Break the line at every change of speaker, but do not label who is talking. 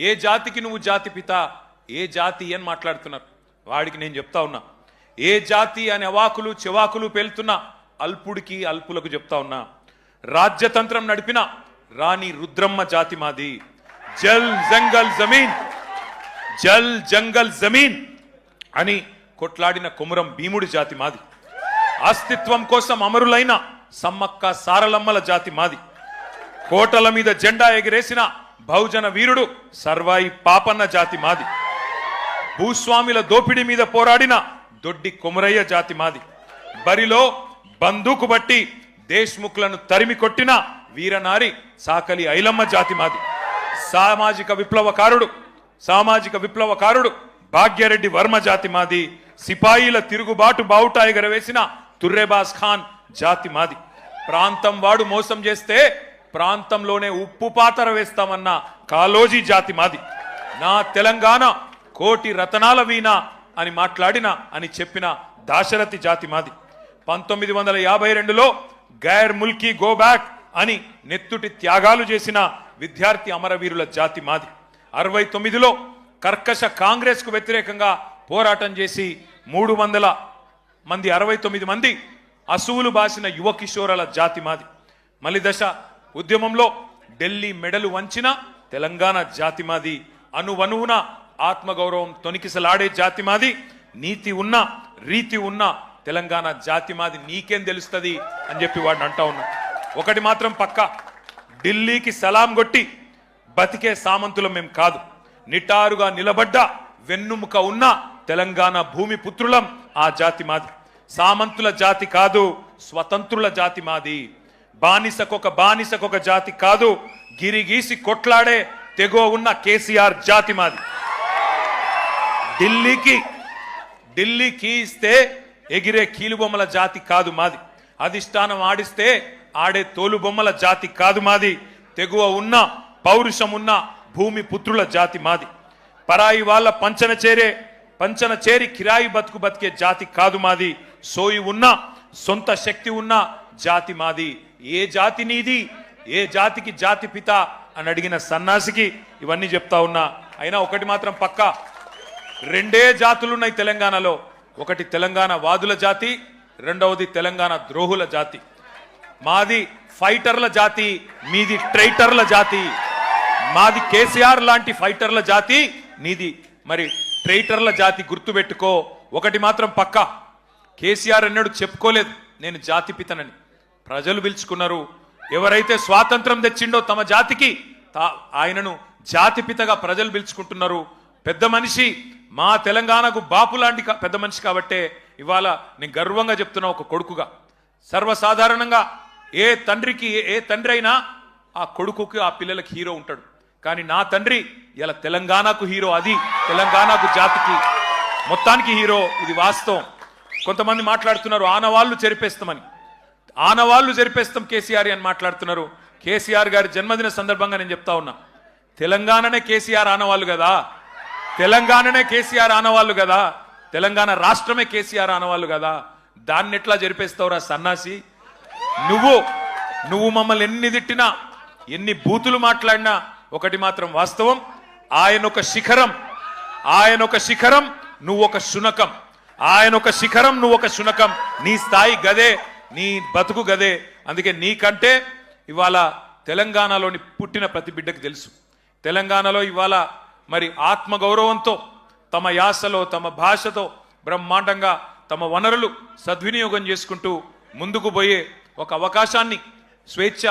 ఏ జాతికి నువ్వు జాతి పిత, ఏ జాతి అని మాట్లాడుతున్నారు. వాడికి నేను చెప్తా ఉన్నా, ఏ జాతి అని అవాకులు చెవాకులు పేలుతున్నా అల్పుడికి అల్పులకు చెప్తా ఉన్నా, రాజ్యతంత్రం నడిపిన రాణి రుద్రమ్మ జాతి మాది. జల్ జంగల్ జమీన్, జల్ జంగల్ జమీన్ అని కొట్లాడిన కొమురం భీముడి జాతి మాది. అస్తిత్వం కోసం అమరులైన సమ్మక్క సారలమ్మల జాతి మాది. కోటల మీద జెండా ఎగిరేసిన బహుజన వీరుడు సర్వాయి పాపన్న జాతి మాది. భూస్వామిల దోపిడీ మీద పోరాడిన దొడ్డి కొమురయ్య జాతి మాది. బరిలో బందూకు బట్టి దేశ్ముఖులను తరిమి కొట్టిన వీరనారి సాకలి ఐలమ్మ జాతి మాది. సామాజిక విప్లవకారుడు భాగ్యరెడ్డి వర్మ జాతి మాది. సిపాయిల తిరుగుబాటు బావుటా ఎగరవేసిన తుర్రేబాజ్ ఖాన్ జాతి మాది. ప్రాంతం వాడు మోసం చేస్తే ప్రాంతంలోనే ఉప్పు పాతర వేస్తామన్న కాలోజీ జాతి మాది. నా తెలంగాణ కోటి రతనాల వీణ అని మాట్లాడిన అని చెప్పిన దాశరథి జాతి మాది. 1952లో గైర్ ముల్కీ గో బ్యాక్ అని నెత్తుటి త్యాగాలు చేసిన విద్యార్థి అమరవీరుల జాతి మాది. 69లో కర్కశ కాంగ్రెస్ కు వ్యతిరేకంగా పోరాటం చేసి 300 మంది 69 మంది అసువులు బాసిన యువ కిషోరాల జాతి మాది. మలిదశ ఉద్యమంలో ఢిల్లీ మెడలు వంచిన తెలంగాణ జాతి మాది. అనువనువున ఆత్మగౌరవం తొనికిసలాడే జాతి మాది. నీతి ఉన్న రీతి ఉన్న తెలంగాణ జాతి మాది. నీకేం తెలుస్తుంది అని చెప్పి వాడిని అంటా ఉన్నా. ఒకటి మాత్రం పక్క, ఢిల్లీకి సలాం కొట్టి బతికే సామంతులం మేం కాదు. నిటారుగా నిలబడ్డ వెన్నుముక ఉన్న తెలంగాణ భూమి పుత్రులం ఆ జాతి మాది. సామంతుల జాతి కాదు, స్వతంత్రుల జాతి మాది. బానిసకొక జాతి కాదు, గిరిగీసి కొట్లాడే తెగో ఉన్న కేసీఆర్ జాతి మాది. ఢిల్లీకి ఇస్తే ఎగిరే కీలుబొమ్మల జాతి కాదు మాది. అధిష్టానం ఆడిస్తే ఆడే తోలుబొమ్మల జాతి కాదు మాది. తెగువ ఉన్న పౌరుషం ఉన్న భూమి పుత్రుల జాతి మాది. పరాయి వాళ్ళ పంచన చేరి కిరాయి బతికే జాతి కాదు మాది. సోయి ఉన్న సొంత శక్తి ఉన్న జాతి మాది. ఏ జాతి నీది, ఏ జాతికి జాతి పిత అని అడిగిన సన్నాసికి ఇవన్నీ చెప్తా ఉన్నా. అయినా ఒకటి మాత్రం పక్క, రెండే జాతులున్నాయి తెలంగాణలో. ఒకటి తెలంగాణ వాదుల జాతి, రెండవది తెలంగాణ ద్రోహుల జాతి. మాది ఫైటర్ల జాతి, మీది ట్రైటర్ల జాతి. మాది కేసీఆర్ లాంటి ఫైటర్ల జాతి, నీది మరి ట్రైటర్ల జాతి. గుర్తుపెట్టుకో. ఒకటి మాత్రం పక్క, కేసీఆర్ అన్నాడు చెప్పుకోలేదు నేను జాతి పితనని. ప్రజలు పిలుచుకున్నారు. ఎవరైతే స్వాతంత్రం తెచ్చిండో తమ జాతికి ఆయనను జాతిపితగా ప్రజలు పిలుచుకుంటున్నారు. పెద్ద మనిషి, మా తెలంగాణకు బాపు లాంటి పెద్ద మనిషి కాబట్టే ఇవాళ నేను గర్వంగా చెప్తున్నా ఒక కొడుకుగా. సర్వసాధారణంగా ఏ తండ్రి అయినా ఆ కొడుకుకి ఆ పిల్లలకి హీరో ఉంటాడు. కానీ నా తండ్రి ఇలా తెలంగాణకు హీరో. అది తెలంగాణకు జాతికి మొత్తానికి హీరో. ఇది వాస్తవం. కొంతమంది మాట్లాడుతున్నారు ఆనవాళ్లు చెరిపేస్తామని. ఆనవాళ్లు జరిపేస్తాం కేసీఆర్ అని మాట్లాడుతున్నారు. కేసీఆర్ గారి జన్మదిన సందర్భంగా నేను చెప్తా ఉన్నా, తెలంగాణనే కేసీఆర్ ఆనవాళ్ళు కదా, తెలంగాణనే కేసీఆర్ ఆనవాళ్ళు కదా, తెలంగాణ రాష్ట్రమే కేసీఆర్ ఆనవాళ్ళు కదా. దాన్ని ఎట్లా జరిపేస్తావురా సన్నాసి? నువ్వు మమ్మల్ని ఎన్ని తిట్టినా, ఎన్ని బూతులు మాట్లాడినా ఒకటి మాత్రం వాస్తవం, ఆయన ఒక శిఖరం నువ్వు ఒక శునకం. ఆయన ఒక శిఖరం నువ్వు ఒక శునకం. నీ స్థాయి గదే, నీ బతుకు గదే. అందుకే నీకంటే ఇవాళ తెలంగాణలోని పుట్టిన ప్రతి బిడ్డకు తెలుసు. తెలంగాణలో ఇవాళ మరి ఆత్మగౌరవంతో తమ యాసలో తమ భాషతో బ్రహ్మాండంగా తమ వనరులు సద్వినియోగం చేసుకుంటూ ముందుకు పోయే ఒక అవకాశాన్ని స్వేచ్ఛ